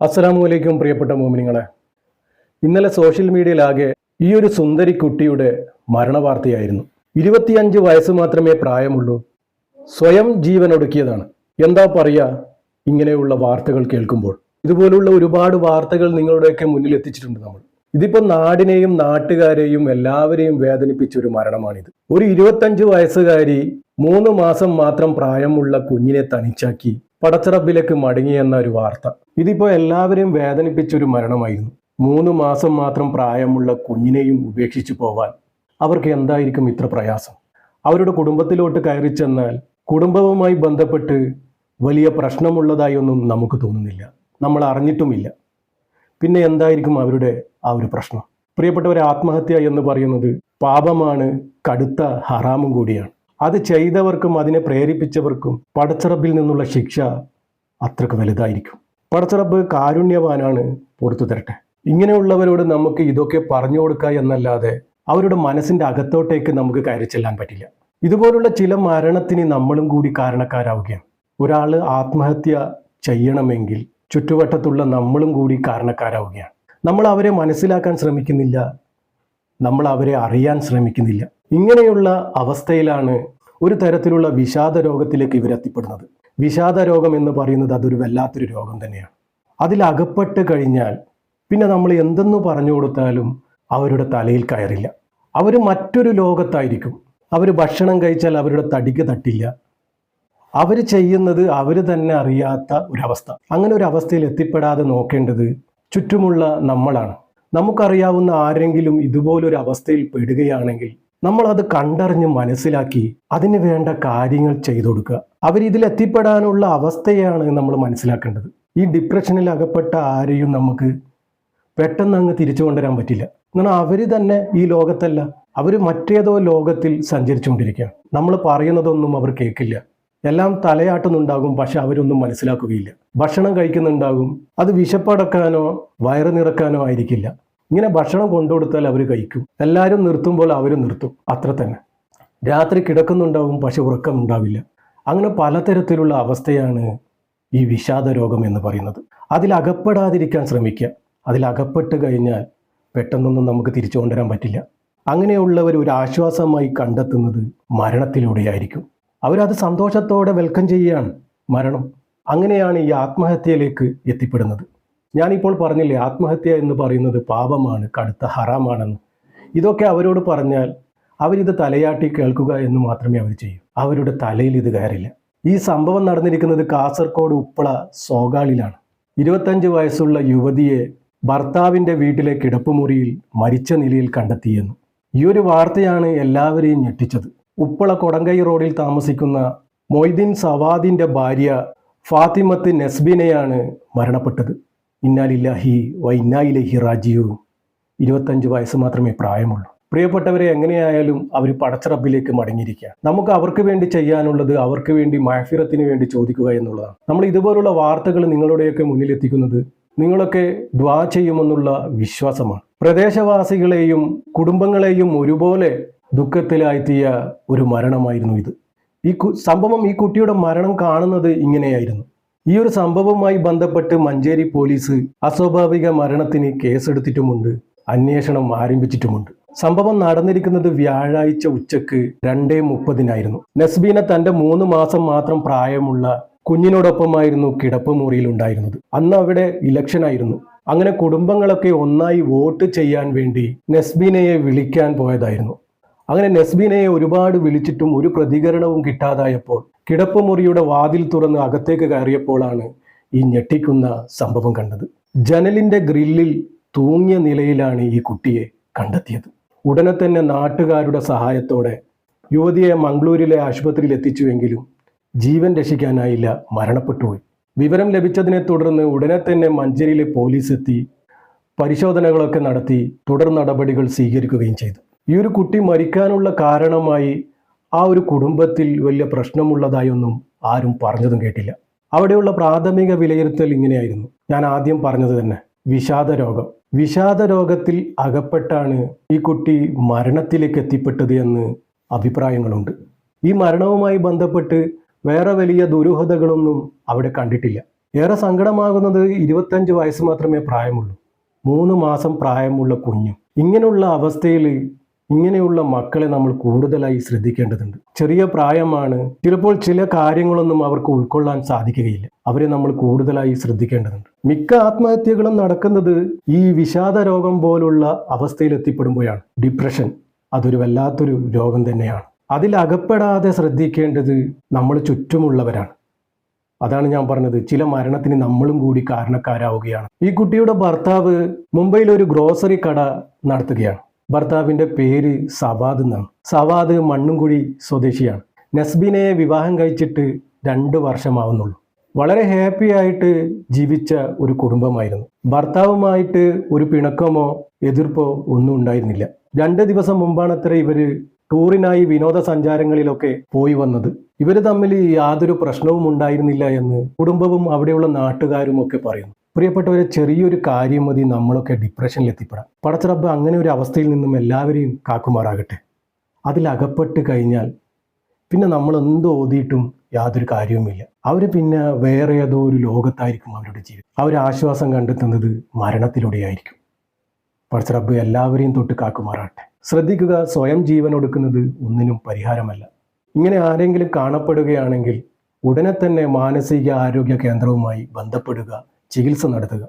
അസ്സലാമു പ്രിയപ്പെട്ട മോമിനിങ്ങളെ, ഇന്നലെ സോഷ്യൽ മീഡിയയിലാകെ ഈ ഒരു സുന്ദരി കുട്ടിയുടെ മരണവാർത്തയായിരുന്നു. 25 വയസ്സ് മാത്രമേ പ്രായമുള്ളൂ. സ്വയം ജീവനൊടുക്കിയതാണ്. എന്താ പറയുക ഇങ്ങനെയുള്ള വാർത്തകൾ കേൾക്കുമ്പോൾ? ഇതുപോലുള്ള ഒരുപാട് വാർത്തകൾ നിങ്ങളുടെയൊക്കെ മുന്നിൽ എത്തിച്ചിട്ടുണ്ട് നമ്മൾ. ഇതിപ്പോൾ നാടിനെയും നാട്ടുകാരെയും എല്ലാവരെയും വേദനിപ്പിച്ച ഒരു മരണമാണിത്. ഒരു 25 വയസ്സുകാരി 3 മാസം മാത്രം പ്രായമുള്ള കുഞ്ഞിനെ തനിച്ചാക്കി പടച്ചറബിലേക്ക് മടങ്ങിയെന്ന ഒരു വാർത്ത. ഇതിപ്പോൾ എല്ലാവരെയും വേദനിപ്പിച്ചൊരു മരണമായിരുന്നു. 3 മാസം മാത്രം പ്രായമുള്ള കുഞ്ഞിനെയും ഉപേക്ഷിച്ചു പോവാൻ അവർക്ക് എന്തായിരിക്കും ഇത്ര പ്രയാസം? അവരുടെ കുടുംബത്തിലോട്ട് കയറി ചെന്നാൽ കുടുംബവുമായി ബന്ധപ്പെട്ട് വലിയ പ്രശ്നമുള്ളതായി ഒന്നും നമുക്ക് തോന്നുന്നില്ല, നമ്മൾ അറിഞ്ഞിട്ടുമില്ല. പിന്നെ എന്തായിരിക്കും അവരുടെ ആ ഒരു പ്രശ്നം? പ്രിയപ്പെട്ടവരെ, ആത്മഹത്യ എന്ന് പറയുന്നത് പാപമാണ്, കടുത്ത ഹറാമും കൂടിയാണ്. അത് ചെയ്തവർക്കും അതിനെ പ്രേരിപ്പിച്ചവർക്കും പടച്ചറബിൽ നിന്നുള്ള ശിക്ഷ അത്രക്ക് വലുതായിരിക്കും. പടച്ചറബ് കാരുണ്യവാനാണ്, പുറത്തു തരട്ടെ. ഇങ്ങനെയുള്ളവരോട് നമുക്ക് ഇതൊക്കെ പറഞ്ഞു കൊടുക്കുക എന്നല്ലാതെ അവരുടെ മനസ്സിൻ്റെ അകത്തോട്ടേക്ക് നമുക്ക് കയറി ചെല്ലാൻ പറ്റില്ല. ഇതുപോലുള്ള ചില മരണത്തിന് നമ്മളും കൂടി കാരണക്കാരാവുകയാണ്. ഒരാൾ ആത്മഹത്യ ചെയ്യണമെങ്കിൽ ചുറ്റുവട്ടത്തുള്ള നമ്മളും കൂടി കാരണക്കാരാവുകയാണ്. നമ്മൾ അവരെ മനസ്സിലാക്കാൻ ശ്രമിക്കുന്നില്ല, നമ്മൾ അവരെ അറിയാൻ ശ്രമിക്കുന്നില്ല. ഇങ്ങനെയുള്ള അവസ്ഥയിലാണ് ഒരു തരത്തിലുള്ള വിഷാദ രോഗത്തിലേക്ക് ഇവരെത്തിപ്പെടുന്നത്. വിഷാദ രോഗം എന്ന് പറയുന്നത് അതൊരു വല്ലാത്തൊരു രോഗം തന്നെയാണ്. അതിലകപ്പെട്ട് കഴിഞ്ഞാൽ പിന്നെ നമ്മൾ എന്തെന്ന് പറഞ്ഞു കൊടുത്താലും അവരുടെ തലയിൽ കയറില്ല. അവർ മറ്റൊരു ലോകത്തായിരിക്കും. അവർ ഭക്ഷണം കഴിച്ചാൽ അവരുടെ തടിക്ക് തട്ടില്ല. അവർ ചെയ്യുന്നത് അവർ തന്നെ അറിയാത്ത ഒരവസ്ഥ. അങ്ങനെ ഒരു അവസ്ഥയിൽ എത്തിപ്പെടാതെ നോക്കേണ്ടത് ചുറ്റുമുള്ള നമ്മളാണ്. നമുക്കറിയാവുന്ന ആരെങ്കിലും ഇതുപോലൊരു അവസ്ഥയിൽ പെടുകയാണെങ്കിൽ നമ്മൾ അത് കണ്ടറിഞ്ഞ് മനസ്സിലാക്കി അതിന് വേണ്ട കാര്യങ്ങൾ ചെയ്തു കൊടുക്കുക. അവരിതിൽ എത്തിപ്പെടാനുള്ള അവസ്ഥയാണ് നമ്മൾ മനസ്സിലാക്കേണ്ടത്. ഈ ഡിപ്രഷനിൽ അകപ്പെട്ട ആരെയും നമുക്ക് പെട്ടെന്ന് അങ്ങ് തിരിച്ചു കൊണ്ടുവരാൻ പറ്റില്ല. എന്നാൽ അവർ തന്നെ ഈ ലോകത്തല്ല, അവർ മറ്റേതോ ലോകത്തിൽ സഞ്ചരിച്ചുകൊണ്ടിരിക്കുകയാണ്. നമ്മൾ പറയുന്നതൊന്നും അവർ കേൾക്കില്ല. എല്ലാം തലയാട്ടുന്നുണ്ടാകും, പക്ഷെ അവരൊന്നും മനസ്സിലാക്കുകയില്ല. ഭക്ഷണം കഴിക്കുന്നുണ്ടാകും, അത് വിശപ്പടക്കാനോ വയറ് നിറക്കാനോ ആയിരിക്കില്ല. ഇങ്ങനെ ഭക്ഷണം കൊണ്ടുകൊടുത്താൽ അവർ കഴിക്കും. എല്ലാവരും നിർത്തുമ്പോൾ അവർ നിർത്തും, അത്ര തന്നെ. രാത്രി കിടക്കുന്നുണ്ടാവും, പക്ഷെ ഉറക്കം ഉണ്ടാവില്ല. അങ്ങനെ പലതരത്തിലുള്ള അവസ്ഥയാണ് ഈ വിഷാദ രോഗം എന്ന് പറയുന്നത്. അതിലകപ്പെടാതിരിക്കാൻ ശ്രമിക്കുക. അതിലകപ്പെട്ട് കഴിഞ്ഞാൽ പെട്ടെന്നൊന്നും നമുക്ക് തിരിച്ചു കൊണ്ടുവരാൻ പറ്റില്ല. അങ്ങനെയുള്ളവർ ഒരു ആശ്വാസമായി കണ്ടെത്തുന്നത് മരണത്തിലൂടെയായിരിക്കും. അവരത് സന്തോഷത്തോടെ വെൽക്കം ചെയ്യുകയാണ് മരണം. അങ്ങനെയാണ് ഈ ആത്മഹത്യയിലേക്ക് എത്തിപ്പെടുന്നത്. ഞാനിപ്പോൾ പറഞ്ഞില്ലേ, ആത്മഹത്യ എന്ന് പറയുന്നത് പാപമാണ്, കടുത്ത ഹറാമാണെന്ന്. ഇതൊക്കെ അവരോട് പറഞ്ഞാൽ അവരിത് തലയാട്ടി കേൾക്കുക എന്ന് മാത്രമേ അവർ ചെയ്യൂ. അവരുടെ തലയിൽ ഇത് കയറില്ല. ഈ സംഭവം നടന്നിരിക്കുന്നത് കാസർഗോഡ് ഉപ്പള സോഗാളിലാണ്. 25 വയസ്സുള്ള യുവതിയെ ഭർത്താവിൻ്റെ വീട്ടിലെ കിടപ്പുമുറിയിൽ മരിച്ച നിലയിൽ കണ്ടെത്തിയെന്നു. ഈ ഒരു വാർത്തയാണ് എല്ലാവരെയും ഞെട്ടിച്ചത്. ഉപ്പള കൊടങ്കൈ റോഡിൽ താമസിക്കുന്ന മൊയ്തീൻ സവാദിൻ്റെ ഭാര്യ ഫാത്തിമത്ത് നെസ്ബിനെയാണ് മരണപ്പെട്ടത്. ഇന്നാലില്ലാഹി വ ഇന്നാ ഇലൈഹി റാജിഊൻ. 25 വയസ്സ് മാത്രമേ പ്രായമുള്ളൂ. പ്രിയപ്പെട്ടവരെ, എങ്ങനെയായാലും അവർ പടച്ചറബിലേക്ക് മടങ്ങിയിരിക്കുക. നമുക്ക് അവർക്ക് വേണ്ടി ചെയ്യാനുള്ളത് അവർക്ക് വേണ്ടി മഅഫിറത്തിന് വേണ്ടി ചോദിക്കുക എന്നുള്ളതാണ്. നമ്മൾ ഇതുപോലുള്ള വാർത്തകൾ നിങ്ങളുടെയൊക്കെ മുന്നിലെത്തിക്കുന്നത് നിങ്ങളൊക്കെ ദുആ ചെയ്യുമെന്നുള്ള വിശ്വാസമാണ്. പ്രദേശവാസികളെയും കുടുംബങ്ങളെയും ഒരുപോലെ ദുഃഖത്തിലാഴ്ത്തിയ ഒരു മരണമായിരുന്നു ഇത്. ഈ കുട്ടിയുടെ മരണം കാണുന്നത് ഇങ്ങനെയായിരുന്നു. ഈ ഒരു സംഭവവുമായി ബന്ധപ്പെട്ട് മഞ്ചേരി പോലീസ് അസ്വാഭാവിക മരണത്തിന് കേസെടുത്തിട്ടുമുണ്ട്, അന്വേഷണം ആരംഭിച്ചിട്ടുമുണ്ട്. സംഭവം നടന്നിരിക്കുന്നത് വ്യാഴാഴ്ച ഉച്ചക്ക് 2:30 നെസ്ബീന തൻ്റെ 3 മാസം മാത്രം പ്രായമുള്ള കുഞ്ഞിനോടൊപ്പമായിരുന്നു കിടപ്പുമുറിയിൽ ഉണ്ടായിരുന്നത്. അന്ന് അവിടെ ഇലക്ഷനായിരുന്നു. അങ്ങനെ കുടുംബങ്ങളൊക്കെ ഒന്നായി വോട്ട് ചെയ്യാൻ വേണ്ടി നെസ്ബീനയെ വിളിക്കാൻ പോയതായിരുന്നു. അങ്ങനെ നെസ്ബീനയെ ഒരുപാട് വിളിച്ചിട്ടും ഒരു പ്രതികരണവും കിട്ടാതായപ്പോൾ കിടപ്പുമുറിയുടെ വാതിൽ തുറന്ന് അകത്തേക്ക് കയറിയപ്പോഴാണ് ഈ ഞെട്ടിക്കുന്ന സംഭവം കണ്ടത്. ജനലിൻ്റെ ഗ്രില്ലിൽ തൂങ്ങിയ നിലയിലാണ് ഈ കുട്ടിയെ കണ്ടെത്തിയത്. ഉടനെ തന്നെ നാട്ടുകാരുടെ സഹായത്തോടെ യുവതിയെ മംഗളൂരിലെ ആശുപത്രിയിൽ എത്തിച്ചുവെങ്കിലും ജീവൻ രക്ഷിക്കാനായില്ല, മരണപ്പെട്ടുപോയി. വിവരം ലഭിച്ചതിനെ തുടർന്ന് ഉടനെ തന്നെ മഞ്ചേരിയിലെ പോലീസ് എത്തി പരിശോധനകളൊക്കെ നടത്തി തുടർ നടപടികൾ സ്വീകരിക്കുകയും ചെയ്തു. ഈ ഒരു കുട്ടി മരിക്കാനുള്ള കാരണമായി ആ ഒരു കുടുംബത്തിൽ വലിയ പ്രശ്നമുള്ളതായൊന്നും ആരും പറഞ്ഞതും കേട്ടില്ല. അവിടെയുള്ള പ്രാഥമിക വിലയിരുത്തൽ ഇങ്ങനെയായിരുന്നു. ഞാൻ ആദ്യം പറഞ്ഞത് തന്നെ, വിഷാദ രോഗം. വിഷാദ രോഗത്തിൽ അകപ്പെട്ടാണ് ഈ കുട്ടി മരണത്തിലേക്ക് എത്തിപ്പെട്ടത് എന്ന് അഭിപ്രായങ്ങളുണ്ട്. ഈ മരണവുമായി ബന്ധപ്പെട്ട് വേറെ വലിയ ദുരൂഹതകളൊന്നും അവിടെ കണ്ടിട്ടില്ല. ഏറെ സങ്കടമാകുന്നത് 25 വയസ്സ് മാത്രമേ പ്രായമുള്ളൂ. 3 മാസം പ്രായമുള്ള കുഞ്ഞും. ഇങ്ങനെയുള്ള അവസ്ഥയിൽ ഇങ്ങനെയുള്ള മക്കളെ നമ്മൾ കൂടുതലായി ശ്രദ്ധിക്കേണ്ടതുണ്ട്. ചെറിയ പ്രായമാണ്, ചിലപ്പോൾ ചില കാര്യങ്ങളൊന്നും അവർക്ക് ഉൾക്കൊള്ളാൻ സാധിക്കുകയില്ല. അവരെ നമ്മൾ കൂടുതലായി ശ്രദ്ധിക്കേണ്ടതുണ്ട്. മിക്ക ആത്മഹത്യകളും നടക്കുന്നത് ഈ വിഷാദ രോഗം പോലുള്ള അവസ്ഥയിൽ എത്തിപ്പെടുമ്പോഴാണ്. ഡിപ്രഷൻ അതൊരു വല്ലാത്തൊരു രോഗം തന്നെയാണ്. അതിലകപ്പെടാതെ ശ്രദ്ധിക്കേണ്ടത് നമ്മൾ ചുറ്റുമുള്ളവരാണ്. അതാണ് ഞാൻ പറഞ്ഞത്, ചില മരണത്തിന് നമ്മളും കൂടി കാരണക്കാരാവുകയാണ്. ഈ കുട്ടിയുടെ ഭർത്താവ് മുംബൈയിൽ ഒരു ഗ്രോസറി കട നടത്തുകയാണ്. ഭർത്താവിൻ്റെ പേര് സവാദ് എന്നാണ്. സവാദ് മണ്ണുംകുഴി സ്വദേശിയാണ്. നസ്ബിനെ വിവാഹം കഴിച്ചിട്ട് 2 വർഷമാവുന്നുള്ളൂ. വളരെ ഹാപ്പി ആയിട്ട് ജീവിച്ച ഒരു കുടുംബമായിരുന്നു. ഭർത്താവുമായിട്ട് ഒരു പിണക്കമോ എതിർപ്പോ ഒന്നും ഉണ്ടായിരുന്നില്ല. 2 ദിവസം മുമ്പാണത്ര ഇവര് ടൂറിനായി വിനോദസഞ്ചാരങ്ങളിലൊക്കെ പോയി വന്നത്. ഇവർ തമ്മിൽ യാതൊരു പ്രശ്നവും ഉണ്ടായിരുന്നില്ല എന്ന് കുടുംബവും അവിടെയുള്ള നാട്ടുകാരും ഒക്കെ പറയുന്നു. പ്രിയപ്പെട്ടവരെ, ചെറിയൊരു കാര്യം മതി നമ്മളൊക്കെ ഡിപ്രഷനിൽ എത്തിപ്പെടാം. പടച്ച റബ്ബ് അങ്ങനെ ഒരു അവസ്ഥയിൽ നിന്നും എല്ലാവരെയും കാക്കുമാറാകട്ടെ. അതിലകപ്പെട്ട് കഴിഞ്ഞാൽ പിന്നെ നമ്മൾ എന്ത് ഓതിയിട്ടും യാതൊരു കാര്യവുമില്ല. അവർ പിന്നെ വേറെ ഏതോ ഒരു ലോകത്തായിരിക്കും അവരുടെ ജീവിതം. അവർ ആശ്വാസം കണ്ടെത്തുന്നത് മരണത്തിലൂടെയായിരിക്കും. പടച്ച റബ്ബ് എല്ലാവരെയും തൊട്ട് കാക്കുമാറാകട്ടെ. ശ്രദ്ധിക്കുക, സ്വയം ജീവൻ ഒടുക്കുന്നത് ഒന്നിനും പരിഹാരമല്ല. ഇങ്ങനെ ആരെങ്കിലും കാണപ്പെടുകയാണെങ്കിൽ ഉടനെ തന്നെ മാനസിക ആരോഗ്യ കേന്ദ്രവുമായി ബന്ധപ്പെടുക, ചികിത്സ നടത്തുക,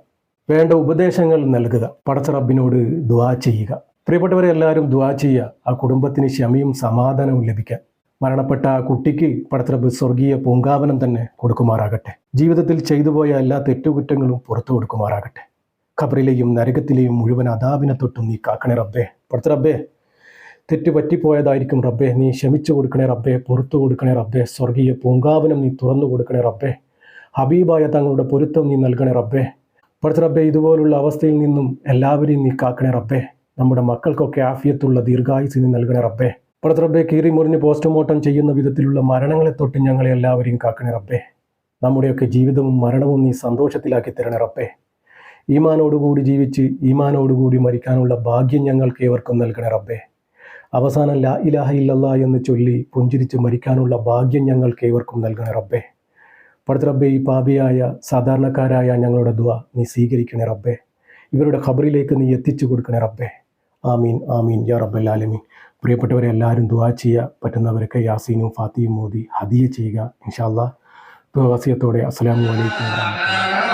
വേണ്ട ഉപദേശങ്ങൾ നൽകുക, പടച്ച റബ്ബിനോട് ദുആ ചെയ്യുക. പ്രിയപ്പെട്ടവരെ, എല്ലാവരും ദുആ ചെയ്യുക, ആ കുടുംബത്തിന് ക്ഷമയും സമാധാനവും ലഭിക്കാൻ. മരണപ്പെട്ട ആ കുട്ടിക്ക് പടച്ച റബ്ബ് സ്വർഗീയ പൂങ്കാവനം തന്നെ കൊടുക്കുമാറാകട്ടെ. ജീവിതത്തിൽ ചെയ്തുപോയ എല്ലാ തെറ്റുകുറ്റങ്ങളും പുറത്തു കൊടുക്കുമാറാകട്ടെ. ഖബറിലെയും നരകത്തിലെയും മുഴുവൻ അദാബിനെ തൊട്ടും നീ കാക്കണേ റബ്ബേ. പടച്ച റബ്ബേ, തെറ്റ് പറ്റിപ്പോയതായിരിക്കും റബ്ബേ, നീ ക്ഷമിച്ചു കൊടുക്കണേ റബ്ബേ, പുറത്തു കൊടുക്കണേ റബ്ബേ. സ്വർഗീയ പൂങ്കാവനം നീ തുറന്നു കൊടുക്കണേ റബ്ബേ. ഹബീബായ തങ്ങളുടെ പൊരുത്തം നീ നൽകണേ റബ്ബേ. പടച്ച റബ്ബേ, ഇതുപോലുള്ള അവസ്ഥയിൽ നിന്നും എല്ലാവരെയും നീ കാക്കണേ റബ്ബേ. നമ്മുടെ മക്കൾക്കൊക്കെ ആഫിയത്തുള്ള ദീർഘായുസ് നീ നൽകണേ റബ്ബേ. പടച്ച റബ്ബേ, കീറി മുറിഞ്ഞ് പോസ്റ്റ്മോർട്ടം ചെയ്യുന്ന വിധത്തിലുള്ള മരണങ്ങളെ തൊട്ട് ഞങ്ങളെ എല്ലാവരെയും കാക്കണേ റബ്ബേ. നമ്മുടെയൊക്കെ ജീവിതവും മരണവും നീ സന്തോഷത്തിലാക്കി തരണേ റബ്ബേ. ഈമാനോടുകൂടി ജീവിച്ച് ഈമാനോടുകൂടി മരിക്കാനുള്ള ഭാഗ്യം ഞങ്ങൾക്ക് ഏവർക്കും നൽകണേ റബ്ബേ. അവസാനം ലാ ഇലാഹ ഇല്ലല്ലാ എന്ന് ചൊല്ലി പുഞ്ചിരിച്ച് മരിക്കാനുള്ള ഭാഗ്യം ഞങ്ങൾക്ക് ഏവർക്കും നൽകണേ റബ്ബേ. പടച്ച റബ്ബേ, ഈ പാപിയായ സാധാരണക്കാരായ ഞങ്ങളുടെ ദുആ നീ സ്വീകരിക്കണേ റബ്ബേ. ഇവരുടെ ഖബറിലേക്ക് നീ എത്തിച്ചു കൊടുക്കണേ റബ്ബേ. ആമീൻ ആമീൻ യാ റബ്ബൽ ആലമീൻ. പ്രിയപ്പെട്ടവരെ, എല്ലാവരും ദുആ ചെയ്യുക. പറ്റുന്നവരൊക്കെ യാസീനും ഫാത്തിയും മോദി ഹദിയ ചെയ്യുക. ഇൻഷാ അല്ലാഹ്. വസിയത്തോടെ അസ്സലാമു അലൈക്കും വറഹ്മത്തുള്ളാഹി.